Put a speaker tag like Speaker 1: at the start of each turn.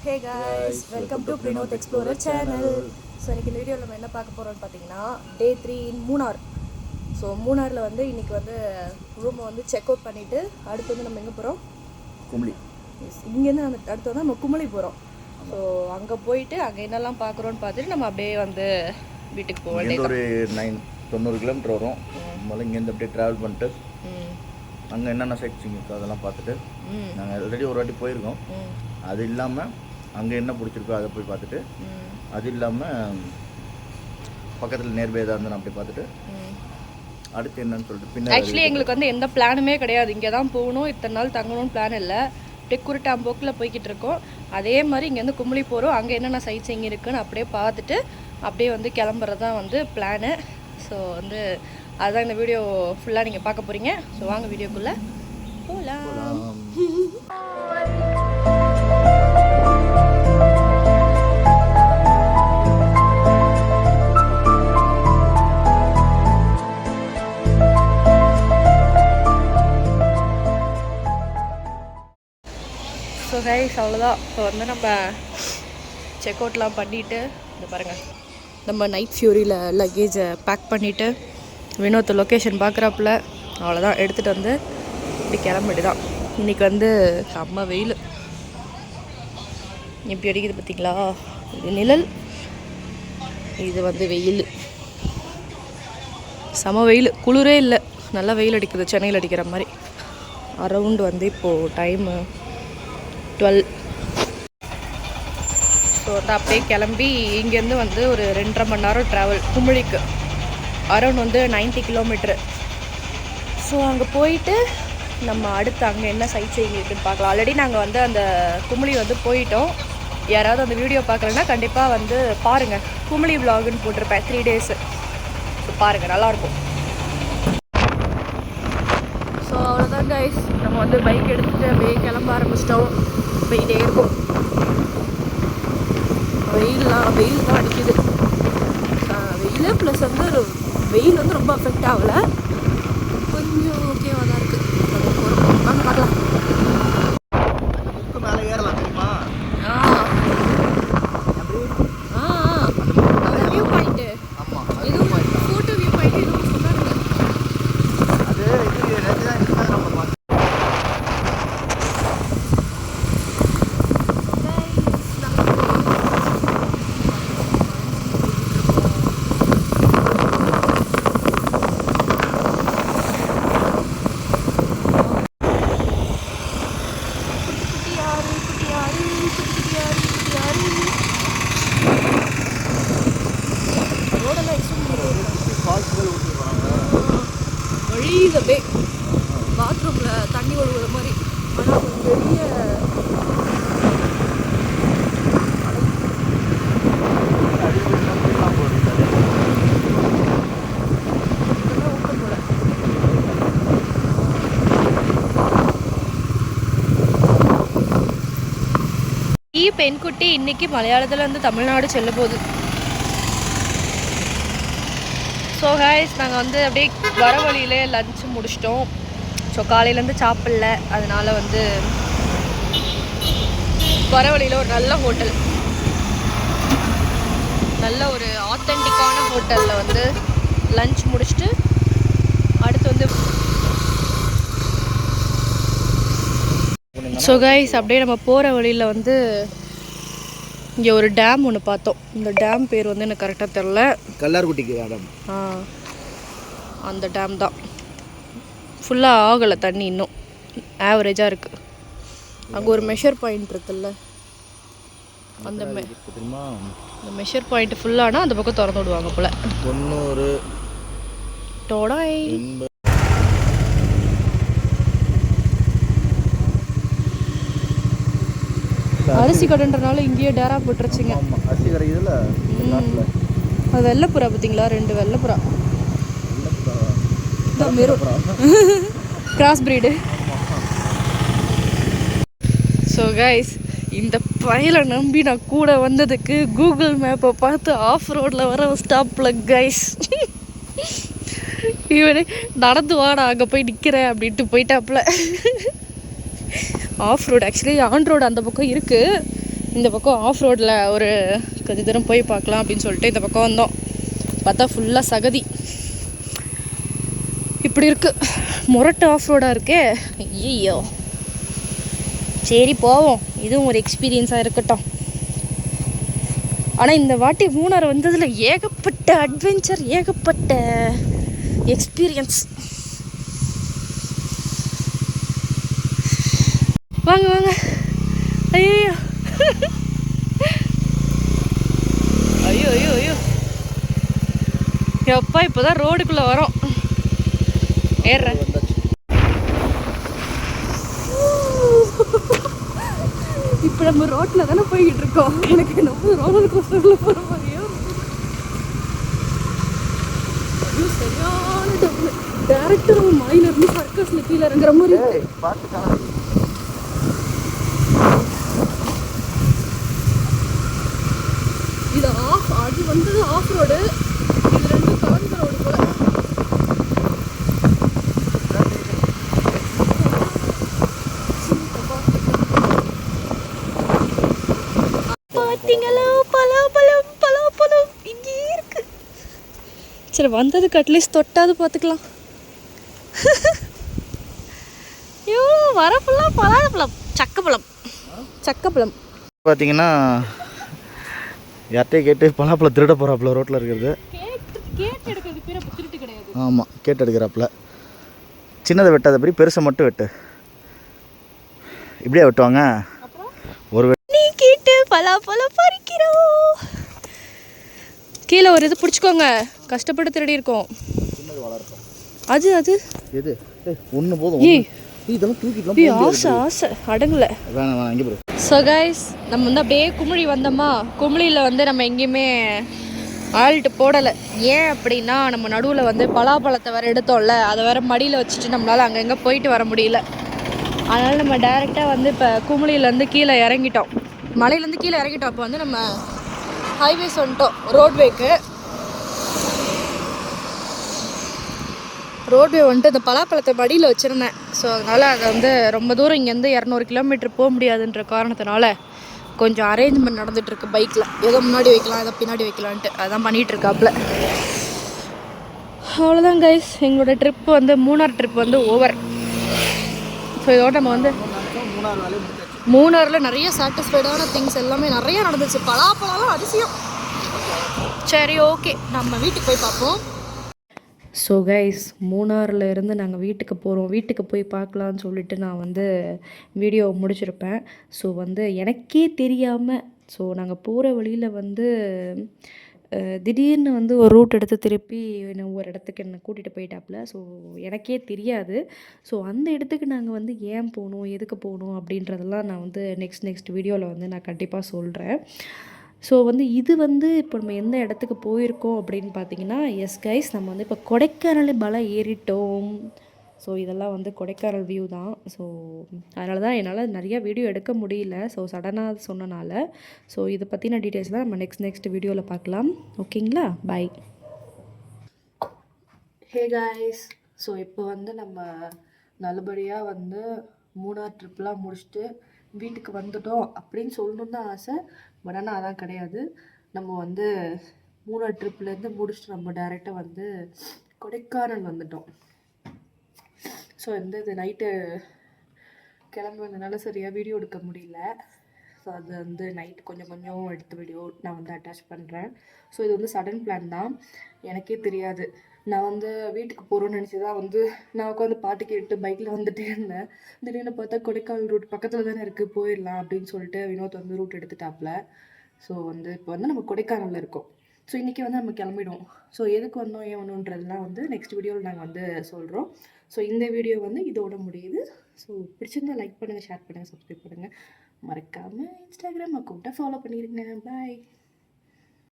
Speaker 1: Hey guys, welcome to Prinoth Explorer channel. So இன்னைக்கு இந்த வீடியோவில் நம்ம என்ன பார்க்க போகிறோம்னு பார்த்தீங்கன்னா Day 3 in மூணார். ஸோ மூணாரில் வந்து இன்றைக்கி வந்து ரூமை வந்து செக் அவுட் பண்ணிவிட்டு அடுத்து வந்து நம்ம எங்கே போகிறோம்?
Speaker 2: குமளி.
Speaker 1: இங்கேருந்து நம்ம அடுத்து வந்து நம்ம குமளி போகிறோம். ஸோ அங்கே போயிட்டு அங்கே என்னெல்லாம் பார்க்குறோன்னு பார்த்துட்டு நம்ம அப்படியே வந்து வீட்டுக்கு போக வேண்டியது.
Speaker 2: ஒரு 90 கிலோமீட்டர் வரும். முதல்ல இங்கேருந்து அப்படியே ட்ராவல் பண்ணிட்டு அங்கே என்னென்ன சைட் சீங் இருக்கோ அதெல்லாம் பார்த்துட்டு நாங்கள் ஆல்ரெடி ஒரு வாட்டி போயிருக்கோம். அது இல்லாமல் அங்கே என்ன பிடிச்சிருக்கோ அதை போய் பார்த்துட்டு அது இல்லாமல் பக்கத்தில் நேர்பே ஏதாவது இருந்தால் அப்படி பார்த்துட்டு அடுத்து என்னன்னு சொல்லிட்டு பின்னாடி.
Speaker 1: ஆக்சுவலி எங்களுக்கு வந்து எந்த பிளானுமே கிடையாது. இங்கே தான் போகணும், இத்தனை நாள் தங்கணும்னு பிளான் இல்லை. அப்படியே குருட்டாம்போக்கில் போய்கிட்டு இருக்கோம். அதே மாதிரி இங்கேருந்து குமளி போகிறோம். அங்கே என்னென்ன சைட் சீங் இருக்குன்னு அப்படியே பார்த்துட்டு அப்படியே வந்து கிளம்புறது தான் வந்து பிளானு. ஸோ வந்து அதுதான் இந்த வீடியோ ஃபுல்லாக நீங்கள் பார்க்க போகிறீங்க. ஸோ வாங்க வீடியோக்குள்ளே போகலாம். ஸோ கைஸ் அவ்வளோதான். இப்போ வந்து நம்ம செக் அவுட்லாம் பண்ணிவிட்டு இந்த பாருங்கள் நம்ம நைட் ஃபியூரியில் லக்கேஜை பேக் பண்ணிவிட்டு வினோத் லொக்கேஷன் பார்க்குறாப்புல அவ்வளோதான் எடுத்துகிட்டு வந்து இப்படி கிளம்பிட்டு தான். இன்றைக்கி வந்து செம்ம வெயில் எப்படி அடிக்குது பார்த்திங்களா? இது நிழல், இது வந்து வெயில், செம வெயில், குளிரே இல்லை, நல்லா வெயில் அடிக்குது சென்னையில் அடிக்கிற மாதிரி. அரவுண்டு வந்து இப்போது டைமு 12. ஸோ வந்து அப்படியே கிளம்பி இங்கேருந்து வந்து ஒரு 2.5 மணி நேரம் ட்ராவல் குமளிக்கு. அரௌண்ட் வந்து 90 கிலோமீட்ரு. ஸோ அங்கே போயிட்டு நம்ம அடுத்து அங்கே என்ன சைட் சீயிங் இருக்குதுன்னு பார்க்கலாம். ஆல்ரெடி நாங்கள் வந்து அந்த குமளி வந்து போயிட்டோம். யாராவது அந்த வீடியோ பார்க்கலன்னா கண்டிப்பாக வந்து பாருங்கள். குமளி விலாகுன்னு போட்டிருப்பேன் 3 days. ஸோ பாருங்கள், நல்லாயிருக்கும். ஸோ அவ்வளோதான் கைஸ், நம்ம வந்து பைக் எடுத்துகிட்டு அப்படியே கிளம்ப ஆரம்பிச்சிட்டோம். போயிட்டே இருக்கும். வெயில் தான் அடிக்குது. வெயில் ப்ளஸ் வந்து வெயில் வந்து ரொம்ப அஃபெக்ட் ஆகலை, கொஞ்சம் ஓகேவாக தான் இருக்குது. வாங்க பார்க்கலாம்.
Speaker 2: மேலே ஏறலாம் தெரியுமா?
Speaker 1: View point. ஆமாம், இதுவும் ஃபோட்டோ வியூ பாயிண்ட் இதுவும் சொன்னாங்க.
Speaker 2: அது இது ரெண்டு தான் இருக்குது. நம்ம பார்த்து
Speaker 1: வழியவே பாத்ரூமில் தண்ணி ஒழுகுற மாதிரி. ஆனால் பெரிய பெண்குட்டி இன்னைக்கு மலையாளத்தில் வந்து தமிழ்நாடு செல்ல போகுது. ஸோ கைஸ் நாங்கள் வந்து அப்படியே வர வழியிலே லஞ்ச் முடிச்சிட்டோம். ஸோ காலையிலேருந்து சாப்பிடல, அதனால் வந்து வர வழியில் ஒரு நல்ல ஹோட்டல், நல்ல ஒரு ஆத்தென்டிக்கான ஹோட்டலில் வந்து லஞ்ச் முடிச்சுட்டு அடுத்து வந்து ஸோ கைஸ் அப்படியே நம்ம போகிற வழியில் வந்து இங்கே ஒரு டேம் ஒன்று பார்த்தோம். இந்த டேம் பேர் வந்து எனக்கு கரெக்டாக தெரில.
Speaker 2: கல்லார்குட்டிக்கு டேம்.
Speaker 1: அந்த டேம் தான். ஃபுல்லாக ஆகலை தண்ணி, இன்னும் ஆவரேஜாக இருக்குது. அங்கே ஒரு மெஷர் பாயிண்ட் இருக்குல்ல, அந்த மெஷர் பாயிண்ட் ஃபுல்லானா அந்த பக்கம் திறந்து விடுவாங்க போல்.
Speaker 2: 90
Speaker 1: டோடாய். அரிசி கடைன்றனால இங்கேயே டேரா போட்டுருச்சுங்க.
Speaker 2: அரிசி கடை இதில்
Speaker 1: அது வெள்ளைப்புறா பார்த்தீங்களா? 2 வெள்ளைப்புறா, கிராஸ் பிரீடு. ஸோ கைஸ் இந்த பயலை நம்பி நான் கூட வந்ததுக்கு கூகுள் மேப்பை பார்த்து ஆஃப் ரோடில் வர ஸ்டாப்பில் கைஸ் இவனே நடந்து வாடா அங்கே போய் நிற்கிறேன் அப்படின்ட்டு போயிட்டாப்புல. Off road actually on road அந்த பக்கம் இருக்குது. இந்த பக்கம் ஆஃப் ரோடில் ஒரு கொஞ்சம் தூரம் போய் பார்க்கலாம் அப்படின்னு சொல்லிட்டு இந்த பக்கம் வந்தோம். பார்த்தா ஃபுல்லாக சகதி இப்படி இருக்குது. முரட்டு ஆஃப் ரோடாக இருக்கே. ஐயோ சரி போவோம், இதுவும் ஒரு எக்ஸ்பீரியன்ஸாக இருக்கட்டும். ஆனால் இந்த வாட்டி மூணார் வந்ததில் ஏகப்பட்ட அட்வென்ச்சர், ஏகப்பட்ட எக்ஸ்பீரியன்ஸ். வாங்க வாங்க. ஐயோ ஐயோ ஐயோ ஐயோ எப்பா இப்போதான் ரோடுக்குள்ளே வரோம். ஏறுறேன். இப்போ நம்ம ரோட்டில் தானே போய்கிட்டு இருக்கோம். எனக்கு நம்ம ரோலர் கோஸ்டரில் போகிற மாதிரியும் சரியான டபுள். டேரக்டாக நம்ம மலையிலேருந்து சர்க்கஸில் கீழே இறங்குற மாதிரி. இது ஆஃப், அது வந்தது ஆஃப் ரோடு, இது ரெண்டும் கலந்த ரோடு போல. பார்த்தீங்களா பலாப்பழம், பலாப்பழம் இங்கே இருக்கு. சரி வந்ததுக்கு அட்லீஸ்ட் தொட்டாது பார்த்துக்கலாம். எவ்வளோ வரப்பெல்லாம் பலாப்பழம், சக்கப்பழம், சக்கப்பழம்.
Speaker 2: பார்த்தீங்கன்னா யார்கிட்டயே கேட்டு பலாப்பழம் திருட போகிறாப்புல ரோட்டில் இருக்கிறது.
Speaker 1: கேட்டு எடுக்கிறது பேர் திருட்டு கிடையாது.
Speaker 2: ஆமாம், கேட்டு எடுக்கிறாப்புல. சின்னதை வெட்டாதபடி பெருசை மட்டும் வெட்டு. இப்படியே வெட்டுவாங்க. ஒரு
Speaker 1: நீ கேட்டு பலாப்பழம் பறிக்கிறோம். கீழே ஒரு இது பிடிச்சிக்கோங்க, கஷ்டப்பட்டு திருடி இருக்கோம். அது அது
Speaker 2: எது ஒன்று போதும். இதெல்லாம் தூக்கிட்டு
Speaker 1: ஆசை ஆசை அடங்கல.
Speaker 2: வேணாம் வேணாம் இங்கே போய்.
Speaker 1: ஸோ கைஸ் நம்ம வந்து அப்படியே குமிழி வந்தோமா. குமிழியில் வந்து நம்ம எங்கேயுமே ஆல்ட்டு போடலை. ஏன் அப்படின்னா நம்ம நடுவில் வந்து பலாப்பழத்தை வேறு எடுத்தோம்ல, அதை வேறு மடியில் வச்சுட்டு நம்மளால் அங்கங்கே போயிட்டு வர முடியல. அதனால் நம்ம டைரெக்டாக வந்து இப்போ குமிழிலேருந்து கீழே இறங்கிட்டோம், மலையிலேருந்து கீழே இறங்கிட்டோம். அப்போ வந்து நம்ம ஹைவேஸ் வந்துட்டோம், ரோட்வே வந்துட்டு இந்த பலாப்பழத்தை மடியில் வச்சுருந்தேன். ஸோ அதனால் அதை வந்து ரொம்ப தூரம் இங்கேருந்து 200 கிலோமீட்டர் போக முடியாதுன்ற காரணத்தினால கொஞ்சம் அரேஞ்ச்மெண்ட் நடந்துகிட்ருக்கு பைக்கில். ஏதோ முன்னாடி வைக்கலாம், ஏதோ பின்னாடி வைக்கலான்ட்டு அதான் பண்ணிகிட்ருக்காப்புல. அவ்வளோதான் கைஸ், எங்களோட ட்ரிப் வந்து மூணார் ட்ரிப் வந்து ஓவர். ஸோ இதோட நம்ம வந்து மூணாரில் நிறைய சாட்டிஸ்ஃபைடான திங்ஸ் எல்லாமே நிறைய நடந்துச்சு. பலாப்பழம்லாம் அதிசயம். சரி ஓகே, நம்ம வீட்டுக்கு போய் பார்ப்போம். ஸோ கைஸ் மூணாரில் இருந்து நாங்கள் வீட்டுக்கு போகிறோம். வீட்டுக்கு போய் பார்க்கலான்னு சொல்லிட்டு நான் வந்து வீடியோ முடிச்சிருப்பேன். ஸோ வந்து எனக்கே தெரியாமல், ஸோ நாங்கள் போகிற வழியில் வந்து திடீர்னு வந்து ஒரு ரூட் எடுத்து திருப்பி ஒரு இடத்துக்கு என்னை கூட்டிகிட்டு போயிட்டாப்புல. ஸோ எனக்கே தெரியாது. ஸோ அந்த இடத்துக்கு நாங்கள் வந்து ஏன் போகணும், எதுக்கு போகணும் அப்படின்றதெல்லாம் நான் வந்து நெக்ஸ்ட் வீடியோவில் வந்து நான் கண்டிப்பாக சொல்கிறேன். ஸோ வந்து இது வந்து இப்போ நம்ம எந்த இடத்துக்கு போயிருக்கோம் அப்படின்னு பார்த்தீங்கன்னா, எஸ் கைஸ் நம்ம வந்து இப்போ கொடைக்கானல் மலை ஏறிட்டோம். ஸோ இதெல்லாம் வந்து கொடைக்கானல் வியூ தான். ஸோ அதனால தான் என்னால் நிறையா வீடியோ எடுக்க முடியல. ஸோ சடனாக சொன்னனால. ஸோ இதை பற்றின டீட்டெயில்ஸ்லாம் நம்ம நெக்ஸ்ட் வீடியோவில் பார்க்கலாம். ஓகேங்களா, பை. ஹே கைஸ், ஸோ இப்போ வந்து நம்ம நல்லபடியாக வந்து மூணார் ட்ரிப்லாம் முடிச்சுட்டு வீட்டுக்கு வந்துட்டோம் அப்படின்னு சொல்லணுன்னு தான் ஆசை. பட் ஆனால் அதான் கிடையாது. நம்ம வந்து மூணார் ட்ரிப்லேருந்து முடிச்சுட்டு நம்ம டைரெக்டாக வந்து கொடைக்கானல் வந்துட்டோம். ஸோ வந்து இது நைட்டு கிளம்பி வந்ததுனால சரியாக வீடியோ எடுக்க முடியல. ஸோ அது வந்து நைட்டு கொஞ்சம் எடுத்த வீடியோ நான் வந்து அட்டாச் பண்ணுறேன். ஸோ இது வந்து சடன் பிளான் தான், எனக்கே தெரியாது. நான் வந்து வீட்டுக்கு போகிறோன்னு நினச்சி தான் வந்து நான் உட்காந்து பாட்டு கேட்டு பைக்கில் வந்துட்டே இருந்தேன். திடீர்னு பார்த்தா கொடைக்கானல் ரூட் பக்கத்தில் தானே இருக்குது, போயிடலாம் அப்படின்னு சொல்லிட்டு வினோத் வந்து ரூட் எடுத்துட்டாப்புல. ஸோ வந்து இப்போ வந்து நம்ம கொடைக்கானலில் இருக்கோம். ஸோ இன்றைக்கி வந்து நம்ம கிளம்பிடுவோம். ஸோ எதுக்கு வந்தோம் ஏன் வந்தோன்றதுலாம் வந்து நெக்ஸ்ட் வீடியோவில் நாங்கள் வந்து சொல்கிறோம். ஸோ இந்த வீடியோ வந்து இதோட முடியுது. ஸோ பிடிச்சிருந்தா லைக் பண்ணுங்கள், ஷேர் பண்ணுங்கள், சப்ஸ்கிரைப் பண்ணுங்கள். மறக்காமல் இன்ஸ்டாகிராம் அக்கௌண்ட்டை ஃபாலோ பண்ணிடுங்க. பாய்.